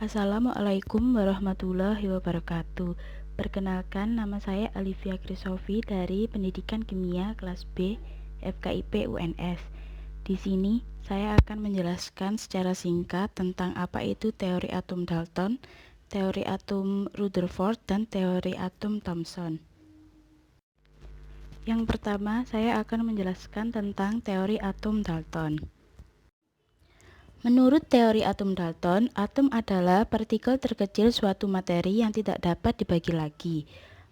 Assalamualaikum warahmatullahi wabarakatuh. Perkenalkan, nama saya Alivia Krisofi dari Pendidikan Kimia kelas B FKIP UNS. Di sini saya akan menjelaskan secara singkat tentang apa itu teori atom Dalton, teori atom Rutherford, dan teori atom Thomson. Yang pertama, saya akan menjelaskan tentang teori atom Dalton. Menurut teori atom Dalton, atom adalah partikel terkecil suatu materi yang tidak dapat dibagi lagi.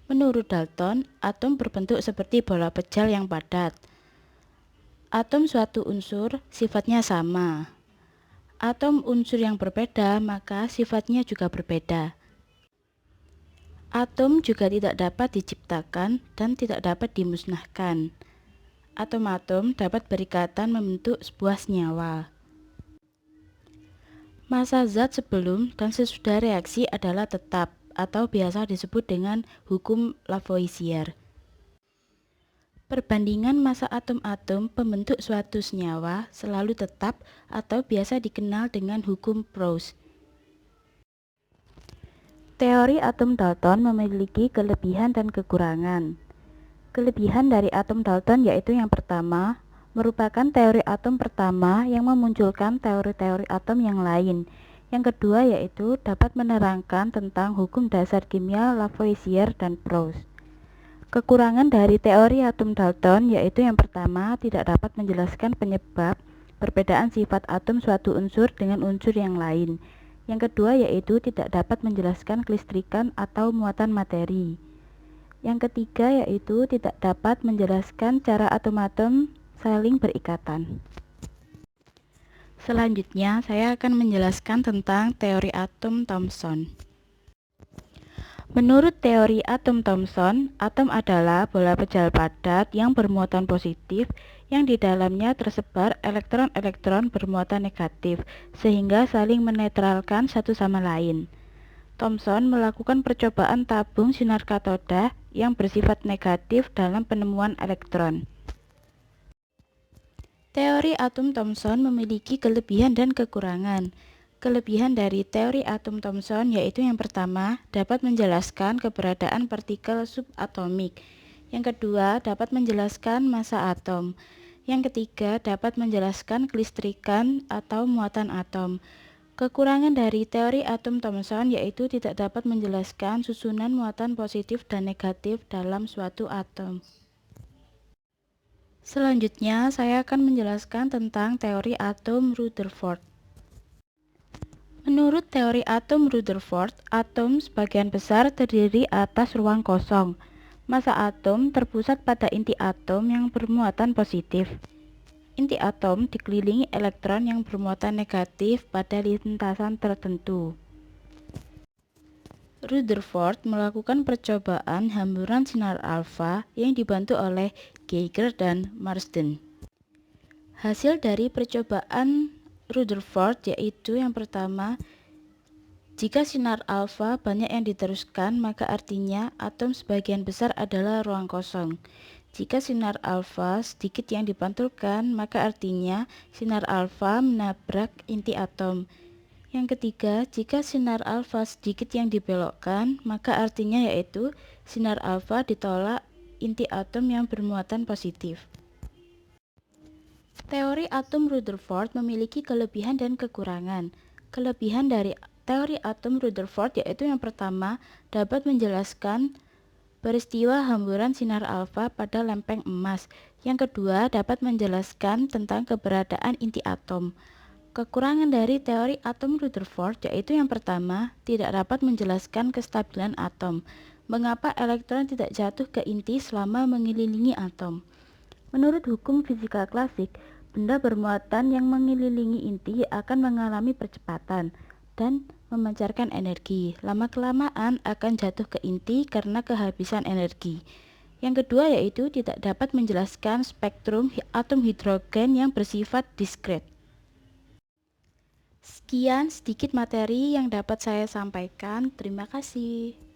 Menurut Dalton, atom berbentuk seperti bola pejal yang padat. Atom suatu unsur sifatnya sama. Atom unsur yang berbeda, maka sifatnya juga berbeda. Atom juga tidak dapat diciptakan dan tidak dapat dimusnahkan. Atom-atom dapat berikatan membentuk sebuah senyawa. Massa zat sebelum dan sesudah reaksi adalah tetap atau biasa disebut dengan hukum Lavoisier. Perbandingan massa atom-atom pembentuk suatu senyawa selalu tetap atau biasa dikenal dengan hukum Proust. Teori atom Dalton memiliki kelebihan dan kekurangan. Kelebihan dari atom Dalton yaitu yang pertama, merupakan teori atom pertama yang memunculkan teori-teori atom yang lain. Yang kedua yaitu dapat menerangkan tentang hukum dasar kimia Lavoisier dan Proust. Kekurangan dari teori atom Dalton yaitu yang pertama, tidak dapat menjelaskan penyebab perbedaan sifat atom suatu unsur dengan unsur yang lain. Yang kedua yaitu tidak dapat menjelaskan kelistrikan atau muatan materi. Yang ketiga yaitu tidak dapat menjelaskan cara atom-atom saling berikatan. Selanjutnya, saya akan menjelaskan tentang teori atom Thomson. Menurut teori atom Thomson, atom adalah bola pejal padat yang bermuatan positif yang di dalamnya tersebar elektron-elektron bermuatan negatif sehingga saling menetralkan satu sama lain. Thomson melakukan percobaan tabung sinar katoda yang bersifat negatif dalam penemuan elektron. Teori atom Thomson memiliki kelebihan dan kekurangan. Kelebihan dari teori atom Thomson yaitu yang pertama, dapat menjelaskan keberadaan partikel subatomik. Yang kedua, dapat menjelaskan massa atom. Yang ketiga, dapat menjelaskan kelistrikan atau muatan atom. Kekurangan dari teori atom Thomson yaitu tidak dapat menjelaskan susunan muatan positif dan negatif dalam suatu atom. Selanjutnya, saya akan menjelaskan tentang teori atom Rutherford. Menurut teori atom Rutherford, atom sebagian besar terdiri atas ruang kosong. Massa atom terpusat pada inti atom yang bermuatan positif. Inti atom dikelilingi elektron yang bermuatan negatif pada lintasan tertentu. Rutherford melakukan percobaan hamburan sinar alfa yang dibantu oleh Geiger dan Marsden. Hasil dari percobaan Rutherford yaitu yang pertama, jika sinar alfa banyak yang diteruskan, maka artinya atom sebagian besar adalah ruang kosong. Jika sinar alfa sedikit yang dipantulkan, maka artinya sinar alfa menabrak inti atom. Yang ketiga, jika sinar alfa sedikit yang dibelokkan, maka artinya yaitu sinar alfa ditolak inti atom yang bermuatan positif. Teori atom Rutherford memiliki kelebihan dan kekurangan. Kelebihan dari teori atom Rutherford yaitu yang pertama, dapat menjelaskan peristiwa hamburan sinar alfa pada lempeng emas. Yang kedua, dapat menjelaskan tentang keberadaan inti atom. Kekurangan dari teori atom Rutherford yaitu yang pertama, tidak dapat menjelaskan kestabilan atom. Mengapa elektron tidak jatuh ke inti selama mengelilingi atom? Menurut hukum fisika klasik, benda bermuatan yang mengelilingi inti akan mengalami percepatan dan memancarkan energi. Lama-kelamaan akan jatuh ke inti karena kehabisan energi. Yang kedua yaitu tidak dapat menjelaskan spektrum atom hidrogen yang bersifat diskret. Sekian sedikit materi yang dapat saya sampaikan. Terima kasih.